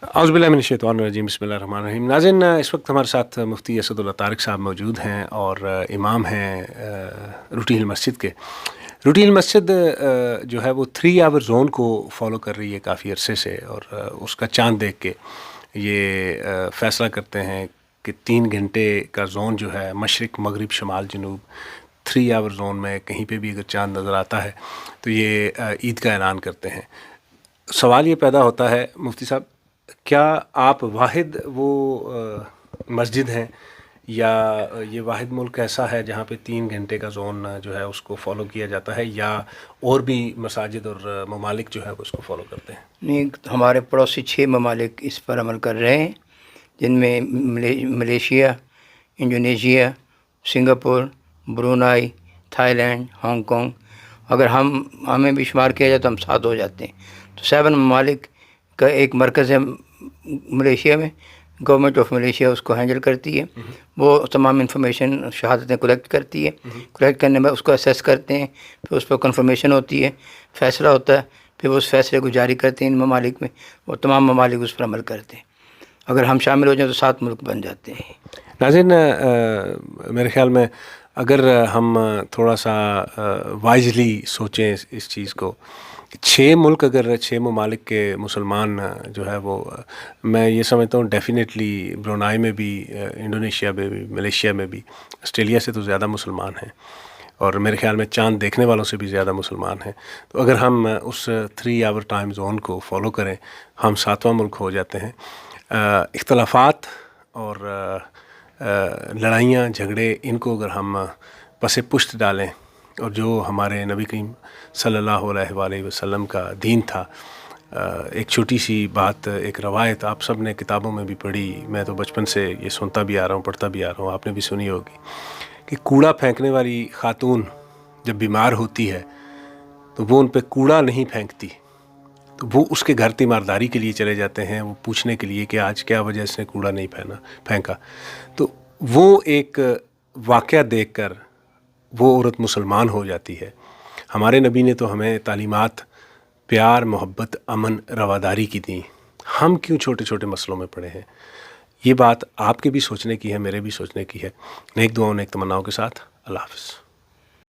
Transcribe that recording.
اعوذ باللہ من الشیطان الرجیم، بسم اللہ الرحمن الرحیم۔ ناظرین، اس وقت ہمارے ساتھ مفتی اسد اللہ طارق صاحب موجود ہیں اور امام ہیں روٹی ہل مسجد کے۔ روٹی ہل مسجد جو ہے وہ 3 آور زون کو فالو کر رہی ہے کافی عرصے سے، اور اس کا چاند دیکھ کے یہ فیصلہ کرتے ہیں کہ 3 گھنٹے کا زون جو ہے مشرق مغرب شمال جنوب 3 آور زون میں کہیں پہ بھی اگر چاند نظر آتا ہے تو یہ عید کا اعلان کرتے ہیں۔ سوال یہ پیدا ہوتا ہے مفتی صاحب، کیا آپ واحد وہ مسجد ہیں یا یہ واحد ملک ایسا ہے جہاں پہ 3 گھنٹے کا زون جو ہے اس کو فالو کیا جاتا ہے، یا اور بھی مساجد اور ممالک جو ہے وہ اس کو فالو کرتے ہیں؟ نہیں، ہمارے پڑوسی 6 ممالک اس پر عمل کر رہے ہیں، جن میں Malaysia, Indonesia, Singapore, Brunei, Thailand, Hong Kong. اگر ہمیں بھی شمار کیا جائے تو ہم 7 ہو جاتے ہیں۔ تو 7 ممالک کا ایک مرکز ہے ملیشیا میں، گورنمنٹ آف ملیشیا اس کو ہینڈل کرتی ہے۔ وہ تمام انفارمیشن شہادتیں کلیکٹ کرتی ہے، کلیکٹ کرنے میں اس کو اسیس کرتے ہیں، پھر اس پر کنفرمیشن ہوتی ہے، فیصلہ ہوتا ہے، پھر وہ اس فیصلے کو جاری کرتے ہیں ان ممالک میں، اور تمام ممالک اس پر عمل کرتے ہیں۔ اگر ہم شامل ہو جائیں تو 7 ملک بن جاتے ہیں۔ ناظرین، میرے خیال میں اگر ہم تھوڑا سا وائزلی سوچیں اس چیز کو، 6 ملک، اگر 6 ممالک کے مسلمان جو ہے وہ، میں یہ سمجھتا ہوں ڈیفینیٹلی برونائی میں بھی، انڈونیشیا میں بھی، ملیشیا میں بھی، آسٹریلیا سے تو زیادہ مسلمان ہیں، اور میرے خیال میں چاند دیکھنے والوں سے بھی زیادہ مسلمان ہیں۔ تو اگر ہم اس 3 آور ٹائم زون کو فالو کریں، ہم 7واں ملک ہو جاتے ہیں۔ اختلافات اور لڑائیاں جھگڑے، ان کو اگر ہم پس پشت ڈالیں، اور جو ہمارے نبی کریم صلی اللہ علیہ وآلہ وسلم کا دین تھا، ایک چھوٹی سی بات، ایک روایت آپ سب نے کتابوں میں بھی پڑھی، میں تو بچپن سے یہ سنتا بھی آ رہا ہوں، پڑھتا بھی آ رہا ہوں، آپ نے بھی سنی ہوگی، کہ کوڑا پھینکنے والی خاتون جب بیمار ہوتی ہے تو وہ ان پہ کوڑا نہیں پھینکتی، تو وہ اس کے گھر تیمارداری کے لیے چلے جاتے ہیں، وہ پوچھنے کے لیے کہ آج کیا وجہ اس نے کوڑا نہیں پھینکا۔ تو وہ ایک واقعہ دیکھ کر وہ عورت مسلمان ہو جاتی ہے۔ ہمارے نبی نے تو ہمیں تعلیمات پیار، محبت، امن، رواداری کی دیں، ہم کیوں چھوٹے چھوٹے مسئلوں میں پڑے ہیں؟ یہ بات آپ کے بھی سوچنے کی ہے، میرے بھی سوچنے کی ہے۔ نیک دعاؤں نیک تمناؤں کے ساتھ، اللہ حافظ۔